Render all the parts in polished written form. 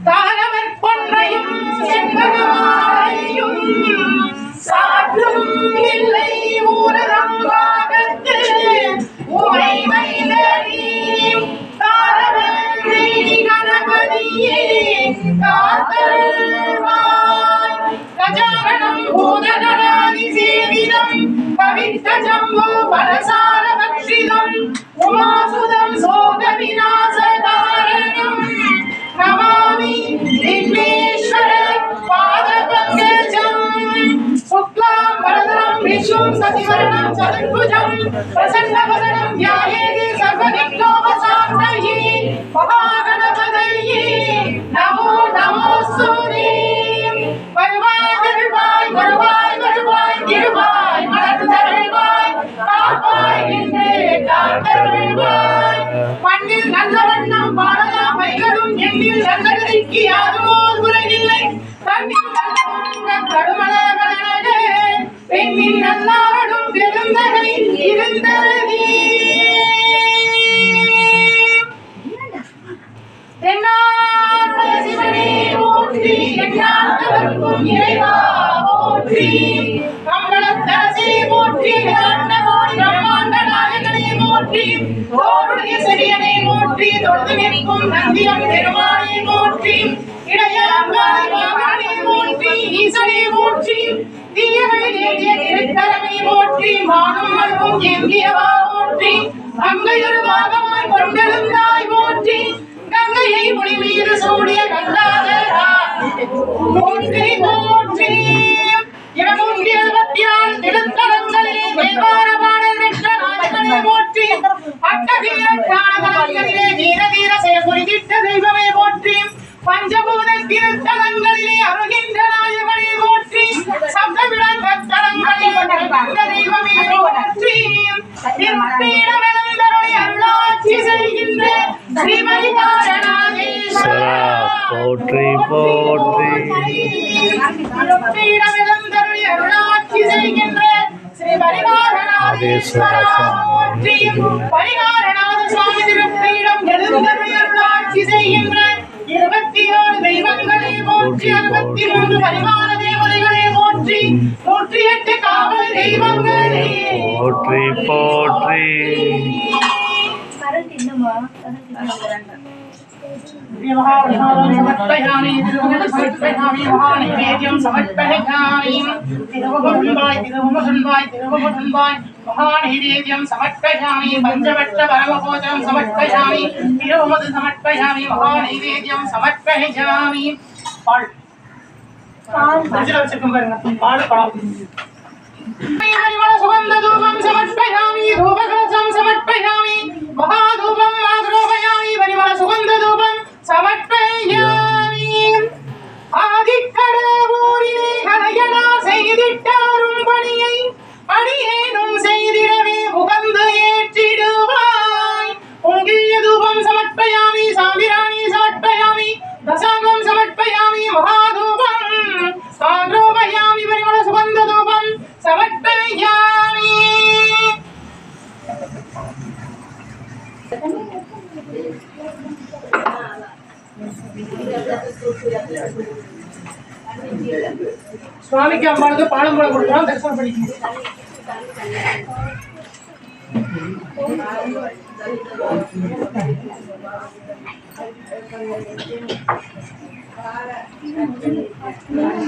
தாரவர் பொன்னையும் செண்பகமாலையும் சாற்றும் இல்லை ஊரதம்பாகத்து உமை மைந்தனே தாரவன்றி கணபதியே காத்தருள்வாய் கஜானனம் பூதகணாதி சேவிதம் பவித்த ஜம்பு பலசார பக்ஷிதம் உமாசுதம் சோக விநாசகாரணம் நமாமி விக்னேஸ்வர பாதபங்கஜம் சுக்லாம் வரதரம் விஷ்ணும் சசிவரணம் சதுர்புஜம் பிரசன்னவதனம் த்யாயேதி சர்வவிக்னோபசாந்தயே மகாகணபதயே நமோ நமோஸ்துதே வருவாய் வருவாய் வருவாய் வருவாய் திருவாய் மலர்ந்தருள்வாய் காப்பாய் என்று காத்தருள்வாய் மண்ணில் நல்ல வண்ணம் பாடலாமைகளும் எண்ணில் நல்லகதிக்கு யாதோர் குறையில்லை கண்ணில் நல்ல கடுமலர்களே பெண்ணின் நல்லாடும் பெருந்தகை இருந்ததே தென்னாடுடைய சிவனே போற்றி எண்ணாண்டவர்க்கும் இறைவா போற்றி கம்பளத்தரசே போற்றி ஆண்டகோடி பிரம்மாண்ட நாயகனே போற்றி தோருடைய செடியனை போற்றி தொழுது நிற்கும் நந்தியம் பெருமானை போற்றி இடையலங்காய் வாகனே போற்றி ஈசனை போற்றி தீயவழி ஏறிய திருக்கரனை போற்றி மானும் மல்வும் ஏந்தியவா போற்றி அங்கையொரு பாகமாய் கொண்டெழுந்தாய் போற்றி கங்கையை முடி மீது சூடிய கங்காதரா போற்றி போற்றி 274 திருத்தலங்களிலே தேவார பாடல் பெற்ற நாயகனே போற்றி அட்டகிய ஞானதலங்களிலே வீர வீர செயல்புரிதிட்ட தெய்வமே போற்றி பஞ்சபூத திருத்தலங்களிலே அருகின்ற நாயகனே போற்றி சப்தவிடங்க தலங்களிலே வந்த தெய்வமே போற்றி திருப்பீடமெழுந்தருளி அருளாட்சி செய்கின்ற ஸ்ரீமணிகாரணாதீஸ்வரா போற்றி போற்றி திருப்பீடமெழுந்தருளி அருளாட்சி செய்கின்ற ஸ்ரீமணிகாரணாதீஸ்வரா போற்றி பரிகாரநாத சுவாமி திருப்பீடம் எழுந்தருளி அருளாட்சி செய்கின்ற 21 தெய்வங்களே போற்றி 63 பரிவார தேவதைகளே போற்றி 108 காவல் தெய்வங்களே போற்றி போற்றி समर्पयामि समर्पयामि महानैवेद्यं समर्पयामि तिरुवमुदन्वाय महानैवेद्यं समर्पयामि पंचवट्ट परमभोजं समर्पयामि तिरुवमुद समर्पयामि महानैवेद्यं समर्पयामि पाल पाल सुगंध धूपं समर्पयामि धूपकलशं समर्पयामि महाधूपं आग्रोपयामि परिमल सुगंध धूपं समर्पयामि ஆதிக்கடவுரிலே கலையனா செய்திட்டாரும் பணியை அடியேனும் செய்திடவே உகந்து ஏற்றிடுவாய் பொங்கிய தூபம் சமர்ப்பயாமி சாம்பிராணி சமர்ப்பயாமி தசாங்கம் சமர்ப்பயாமி மகாதூபம் ஆக்ரோபயாமி பரிமள சுகந்த தூபம் समर्पयामि स्वामी के अम्बाल को पालम बड़ा बोलता हूँ दर्शन पड़ेगी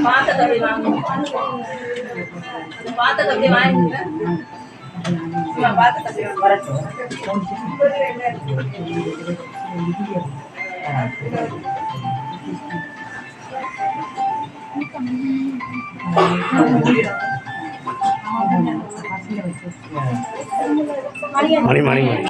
बात करते वांग बात करते मणि मणि मणि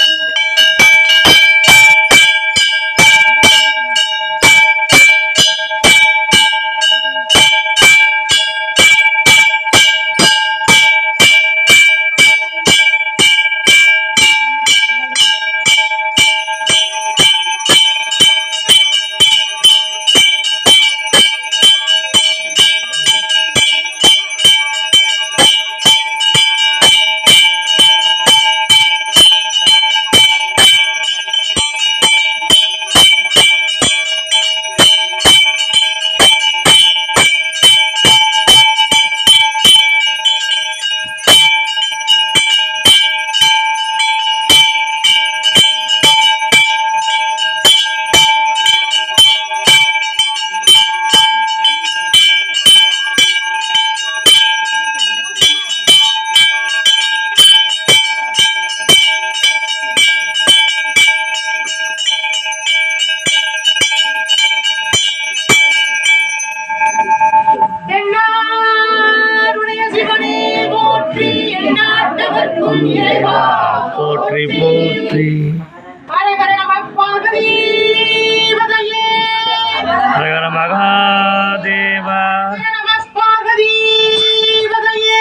இறைவா போற்றி போற்றி ஹரஹர நம பார்வதீபதையே ஹரஹர மகாதேவா நம பார்வதீபதையே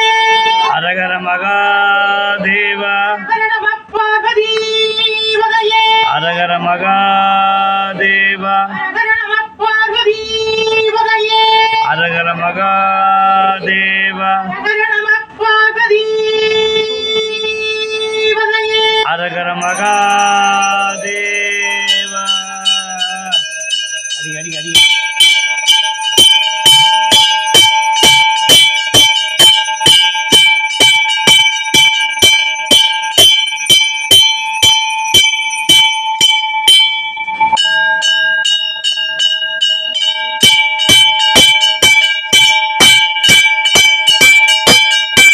ஹரஹர மகாதேவா நம பார்வதீபதையே ஹரஹர மகாதேவா நம பார்வதீபதையே ஹரஹர மகாதேவா நம பார்வதீபதையே ஹரஹர மகா